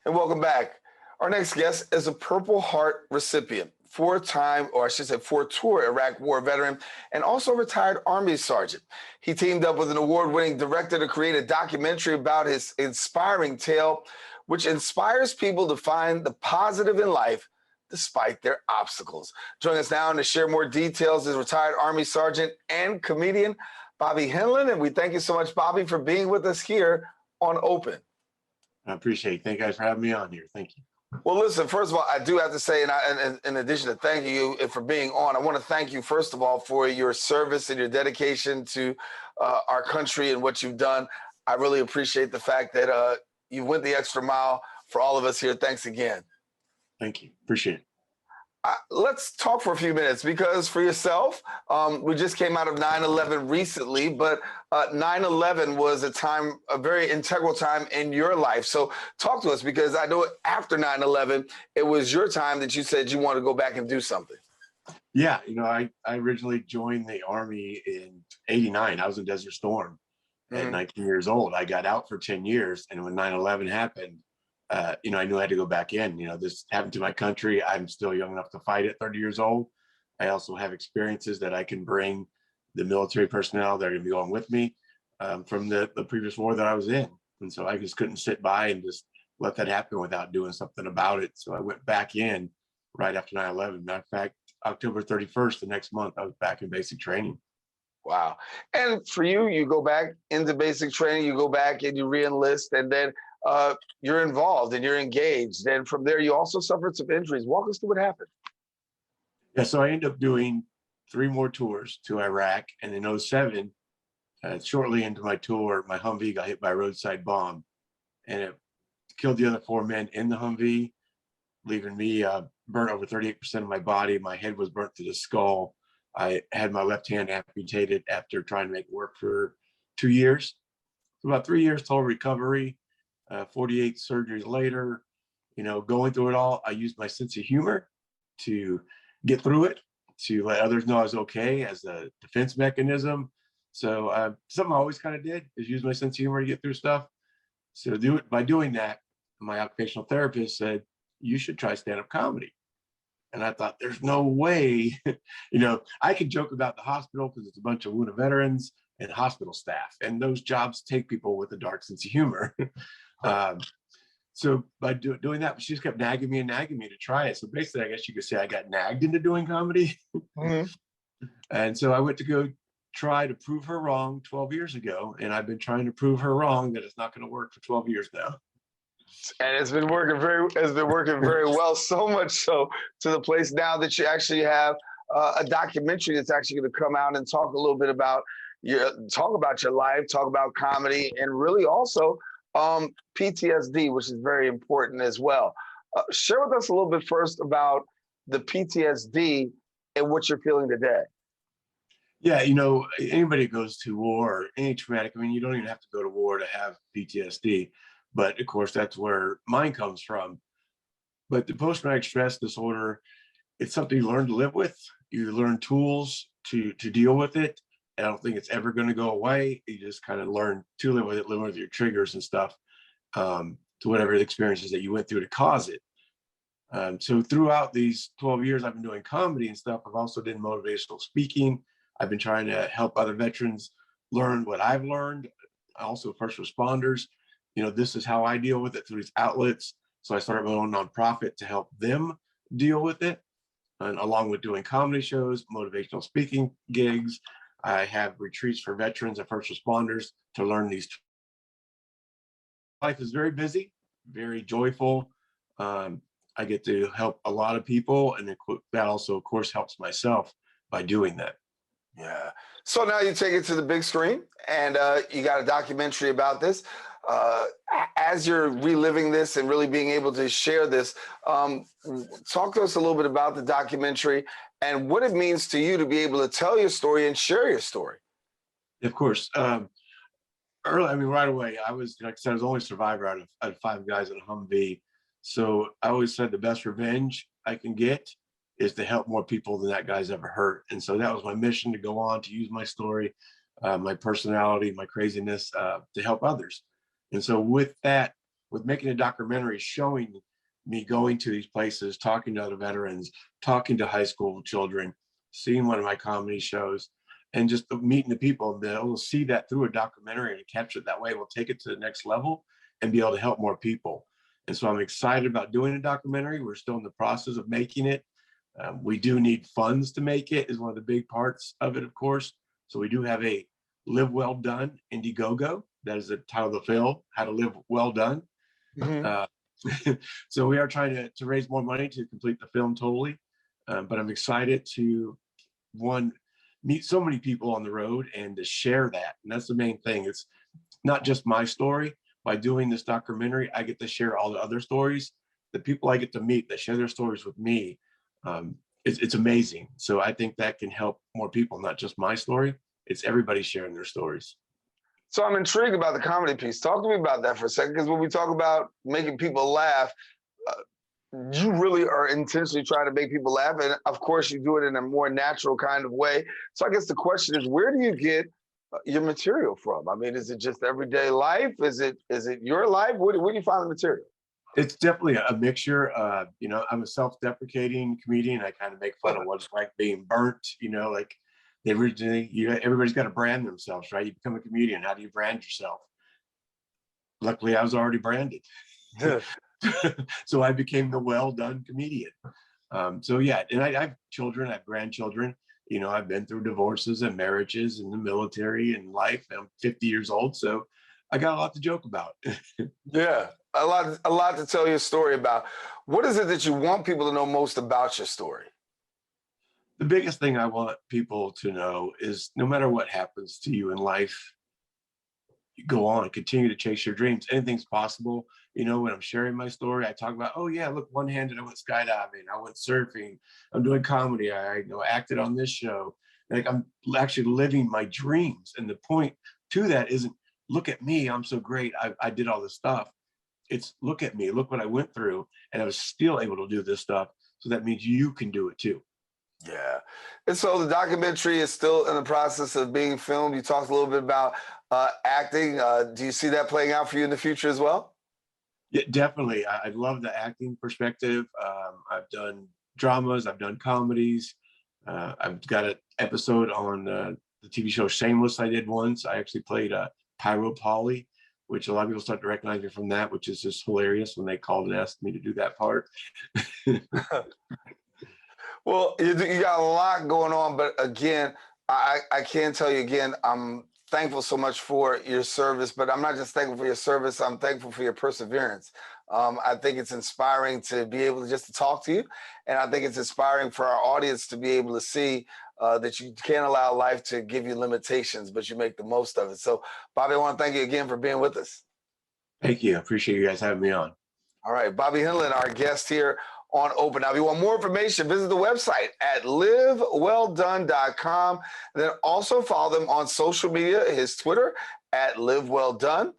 and welcome back. Our next guest is a Purple Heart recipient, four-time, or I should say four-tour Iraq War veteran, and also retired Army Sergeant. He teamed up with an award-winning director to create a documentary about his inspiring tale, which inspires people to find the positive in life despite their obstacles. Joining us now and to share more details is retired Army Sergeant and comedian Bobby Henline, and we thank you so much, Bobby, for being with us here on Open. I appreciate it. Thank you guys for having me on here. Thank you. Well, listen, first of all, I do have to say, and in addition to thanking you for being on, I want to thank you, first of all, for your service and your dedication to our country and what you've done. I really appreciate the fact that you went the extra mile for all of us here. Thanks again. Thank you. Appreciate it. Let's talk for a few minutes, because for yourself, we just came out of 9/11 recently, but 9/11 was a very integral time in your life. So talk to us, because I know after 9/11, it was your time that you said you wanted to go back and do something. Yeah, I originally joined the Army in '89. I was in Desert Storm at 19 years old. I got out for 10 years, and when 9/11 happened, I knew I had to go back in. This happened to my country. I'm still young enough to fight at 30 years old. I also have experiences that I can bring the military personnel that are going to be going with me from the previous war that I was in. And so I just couldn't sit by and just let that happen without doing something about it. So I went back in right after 9/11. Matter of fact, October 31st, the next month, I was back in basic training. Wow. And for you, you go back into basic training, you go back and you re-enlist, and then you're involved and you're engaged. And from there, you also suffered some injuries. Walk us through what happened. Yeah, so I ended up doing 3 more tours to Iraq. And in '07, shortly into my tour, my Humvee got hit by a roadside bomb. And it killed the other 4 men in the Humvee, leaving me burnt over 38% of my body. My head was burnt to the skull. I had my left hand amputated after trying to make it work for 2 years. So about 3 years total recovery. 48 surgeries later, going through it all, I used my sense of humor to get through it, to let others know I was okay as a defense mechanism. So something I always kind of did is use my sense of humor to get through stuff. So by doing that, my occupational therapist said, you should try stand-up comedy. And I thought, there's no way, I could joke about the hospital because it's a bunch of wounded veterans and hospital staff, and those jobs take people with a dark sense of humor. So by doing that, she just kept nagging me to try it. So basically, I guess you could say I got nagged into doing comedy. And so I went to go try to prove her wrong 12 years ago. And I've been trying to prove her wrong that it's not going to work for 12 years now. And it's been working very well, so much so to the place now that you actually have a documentary that's actually going to come out and talk a little bit about your life, talk about comedy, and really also PTSD, which is very important as well. Share with us a little bit first about the PTSD and what you're feeling today. Yeah, anybody who goes to war, any traumatic, you don't even have to go to war to have PTSD, but of course that's where mine comes from. But the post-traumatic stress disorder, it's something you learn to live with. You learn tools to deal with it. I don't think it's ever going to go away. You just kind of learn to live with it, live with your triggers and stuff, to whatever the experiences that you went through to cause it. So throughout these 12 years I've been doing comedy and stuff, I've also done motivational speaking. I've been trying to help other veterans learn what I've learned, also first responders. This is how I deal with it through these outlets. So I started my own nonprofit to help them deal with it. And along with doing comedy shows, motivational speaking gigs, I have retreats for veterans and first responders to learn these. Life is very busy, very joyful. I get to help a lot of people, and that also, of course, helps myself by doing that. Yeah. So now you take it to the big screen, and you got a documentary about this. As you're reliving this and really being able to share this, talk to us a little bit about the documentary and what it means to you to be able to tell your story and share your story. Of course. Right away, I was, like I said, I was the only survivor out of 5 guys in a Humvee. So I always said the best revenge I can get is to help more people than that guy's ever hurt. And so that was my mission, to go on to use my story, my personality, my craziness, to help others. And so with that, with making a documentary showing me going to these places, talking to other veterans, talking to high school children, seeing one of my comedy shows, and just meeting the people, and they'll see that through a documentary and capture it that way. We'll take it to the next level and be able to help more people. And so I'm excited about doing a documentary. We're still in the process of making it. We do need funds to make it, is one of the big parts of it, of course. So we do have a Live Well Done Indiegogo. That is the title of the film, How to Live Well Done. Uh, so we are trying to raise more money to complete the film totally. But I'm excited to, one, meet so many people on the road and to share that. And that's the main thing. It's not just my story. By doing this documentary, I get to share all the other stories. The people I get to meet that share their stories with me, it's amazing. So I think that can help more people, not just my story. It's everybody sharing their stories. So I'm intrigued about the comedy piece. Talk to me about that for a second, because when we talk about making people laugh, you really are intentionally trying to make people laugh. And of course, you do it in a more natural kind of way. So I guess the question is, where do you get your material from? I mean, is it just everyday life? Is it your life? Where do you find the material? It's definitely a mixture. I'm a self-deprecating comedian. I kind of make fun of what it's like being burnt, like everybody's got to brand themselves, right? You become a comedian. How do you brand yourself? Luckily, I was already branded. So I became the well-done comedian. So yeah, and I have children, I have grandchildren. I've been through divorces and marriages in the military and life. I'm 50 years old, so I got a lot to joke about. Yeah, a lot to tell your story about. What is it that you want people to know most about your story? The biggest thing I want people to know is no matter what happens to you in life, you go on, continue to chase your dreams. Anything's possible. When I'm sharing my story, I talk about, oh yeah, look, one-handed, I went skydiving, I went surfing, I'm doing comedy, I acted on this show. Like, I'm actually living my dreams. And the point to that isn't, look at me, I'm so great, I did all this stuff. It's, look at me, look what I went through, and I was still able to do this stuff. So that means you can do it too. Yeah. And so the documentary is still in the process of being filmed. You talked a little bit about acting. Do you see that playing out for you in the future as well? Yeah, definitely. I love the acting perspective. I've done dramas, I've done comedies. I've got an episode on the TV show Shameless I did once. I actually played Pyro Polly, which a lot of people start to recognize me from that, which is just hilarious when they called and asked me to do that part. Well, you got a lot going on, but again, I can tell you again, I'm thankful so much for your service, but I'm not just thankful for your service, I'm thankful for your perseverance. I think it's inspiring to be able to just to talk to you, and I think it's inspiring for our audience to be able to see that you can't allow life to give you limitations, but you make the most of it. So, Bobby, I want to thank you again for being with us. Thank you. I appreciate you guys having me on. All right, Bobby Henline, our guest here on Open. Now, if you want more information, visit the website at livewelldone.com. And then also follow them on social media, his Twitter at livewelldone.